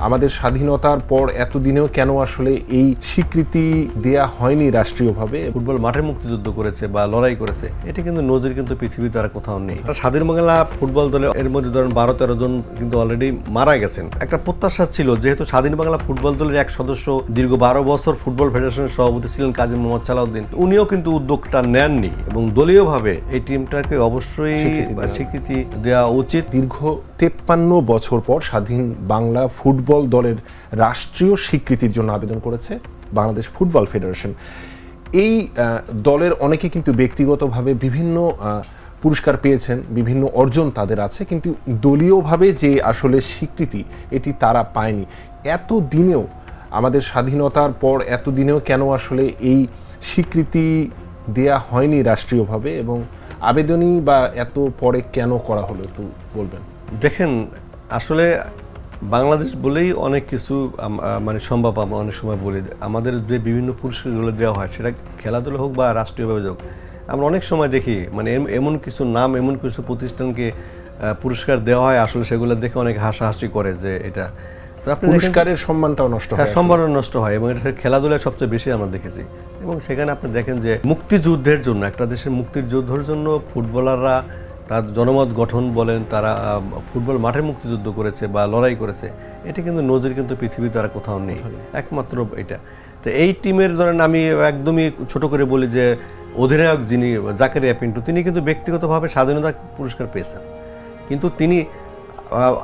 আমাদের স্বাধীনতার পর এতদিনেও কেন আসলে এই স্বীকৃতি দেয়া হয়নি রাষ্ট্রীয়ভাবে? ফুটবল মাঠে মুক্তিযুদ্ধ করেছে বা লড়াই করেছে, এটা কিন্তু নজির কিন্তু পৃথিবীতে আর কোথাও নেই। স্বাধীন বাংলা ফুটবল দলে এর মধ্যে ধরেন 12-13 জন কিন্তু অলরেডি মারা গেছেন। একটা প্রত্যাশা ছিল, যেহেতু স্বাধীন বাংলা ফুটবল দলের এক সদস্য দীর্ঘ 12 বছর ফুটবল ফেডারেশনের সভাপতি ছিলেন কাজী মোহাম্মদ সালাউদ্দিন, উনিও কিন্তু উদ্যোগটা নেননি এবং দলীয়ভাবে এই টিমটাকে অবশ্যই স্বীকৃতি দেওয়া উচিত। দীর্ঘ 53 বছর পর স্বাধীন বাংলা ফুটবল দলের রাষ্ট্রীয় স্বীকৃতির জন্য আবেদন করেছে বাংলাদেশ ফুটবল ফেডারেশন। এই দলের অনেকে কিন্তু ব্যক্তিগতভাবে বিভিন্ন পুরস্কার পেয়েছেন, বিভিন্ন অর্জন তাদের আছে, কিন্তু দলীয়ভাবে যে আসলে স্বীকৃতি এটি তারা পায়নি। এত দিনেও, আমাদের স্বাধীনতার পর এতদিনেও কেন আসলে এই স্বীকৃতি দেয়া হয়নি রাষ্ট্রীয়ভাবে, এবং আবেদনই বা এত পরে কেন করা হলো একটু বলবেন? দেখেন, আসলে বাংলাদেশ বলেই অনেক কিছু মানে সম্ভব। আমরা অনেক সময় বলি আমাদের যে বিভিন্ন পুরস্কারগুলো দেওয়া হয়, সেটা খেলাধুলা হোক বা রাষ্ট্রীয়ভাবে হোক, আমরা অনেক সময় দেখি মানে এমন কিছু নাম, এমন কিছু প্রতিষ্ঠানকে পুরস্কার দেওয়া হয়, আসলে সেগুলো দেখে অনেক হাসাহাসি করে যে এটা পুরস্কারের সম্মানটাও নষ্ট হয়, সম্মানও নষ্ট হয়, এবং এটা খেলাধুলায় সবচেয়ে বেশি আমরা দেখেছি। এবং সেখানে আপনি দেখেন যে মুক্তিযুদ্ধের জন্য, একটা দেশের মুক্তির যুদ্ধের জন্য ফুটবলাররা তার জনমত গঠন বলেন, তারা ফুটবল মাঠে মুক্তিযুদ্ধ করেছে বা লড়াই করেছে, এটা কিন্তু নজির কিন্তু পৃথিবীতে আর কোথাও নেই, একমাত্র এটা। তো এই টিমের ধরেন আমি একদমই ছোট করে বলি যে অধিনায়ক যিনি জাকারিয়া পিন্টু, তিনি কিন্তু ব্যক্তিগতভাবে স্বাধীনতা পুরস্কার পেয়েছেন, কিন্তু তিনি,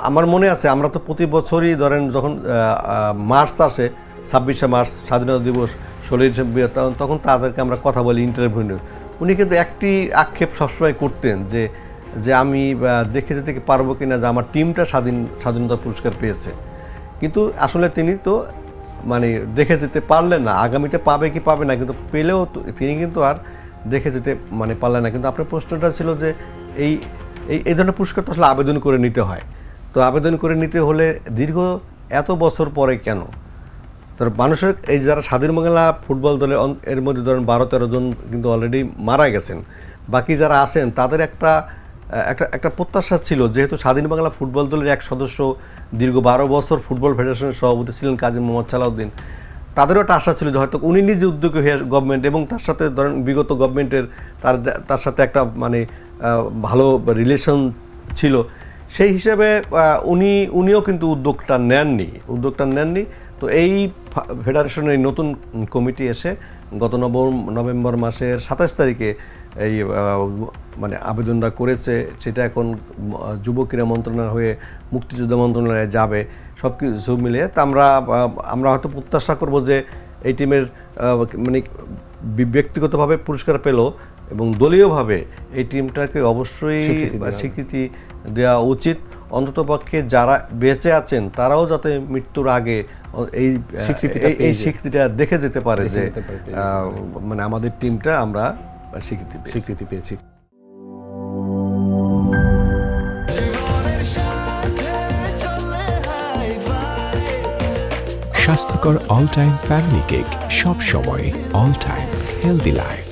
আমার মনে আছে আমরা তো প্রতি বছরই ধরেন যখন মার্চ আসে, 26শে মার্চ স্বাধীনতা দিবস, 16ই ডিসেম্বর, তখন তাদেরকে আমরা কথা বলি, ইন্টারভিউ নিই। উনি কিন্তু একটি আক্ষেপ সবসময় করতেন যে আমি দেখে যেতে পারবো কিনা যে আমার টিমটা স্বাধীনতা পুরস্কার পেয়েছে, কিন্তু আসলে তিনি তো মানে দেখে যেতে পারলেন না। আগামীতে পাবে কি পাবে না, কিন্তু পেলেও তিনি কিন্তু আর দেখে যেতে মানে পারলেন না। কিন্তু আপনার প্রশ্নটা ছিল যে এই ধরনের পুরস্কার তো আসলে আবেদন করে নিতে হয়, তো আবেদন করে নিতে হলে দীর্ঘ এত বছর পরে কেন? তো মানুষের এই যারা স্বাধীন বাংলা ফুটবল দলে এর মধ্যে ধরেন 12-13 জন কিন্তু অলরেডি মারা গেছেন, বাকি যারা আছেন তাদের একটা প্রত্যাশা ছিল, যেহেতু স্বাধীন বাংলা ফুটবল দলের এক সদস্য দীর্ঘ 12 বছর ফুটবল ফেডারেশনের সভাপতি ছিলেন কাজী মোহাম্মদ সালাউদ্দিন, তাদেরও একটা আশা ছিল যে হয়তো উনি নিজে উদ্যোগী হয়ে গভর্নমেন্ট, এবং তার সাথে ধরেন বিগত গভর্নমেন্টের তার সাথে একটা মানে ভালো রিলেশন ছিল, সেই হিসেবে উনিও কিন্তু উদ্যোগটা নেননি। তো এই ফেডারেশনের নতুন কমিটি এসে গত নভেম্বর মাসের 27 তারিখে এই মানে আবেদনটা করেছে, সেটা এখন যুব ক্রীড়া মন্ত্রণালয় হয়ে মুক্তিযোদ্ধা মন্ত্রণালয়ে যাবে। সব কিছু মিলিয়ে তা আমরা হয়তো প্রত্যাশা করব যে এই টিমের মানে ব্যক্তিগতভাবে পুরস্কার পেল, এবং দলীয়ভাবে এই টিমটাকে অবশ্যই স্বীকৃতি দেওয়া উচিত। অন্ততপক্ষে যারা বেঁচে আছেন তারাও যাতে মৃত্যুর আগে এই স্বীকৃতিটা দেখে যেতে পারে যে মানে আমাদের টিমটা আমরা স্বীকৃতি পেয়েছি। স্বাস্থ্যকর অল টাইম ফ্যামিলি কেক, সব সময় অল টাইম হেলদি লাইফ।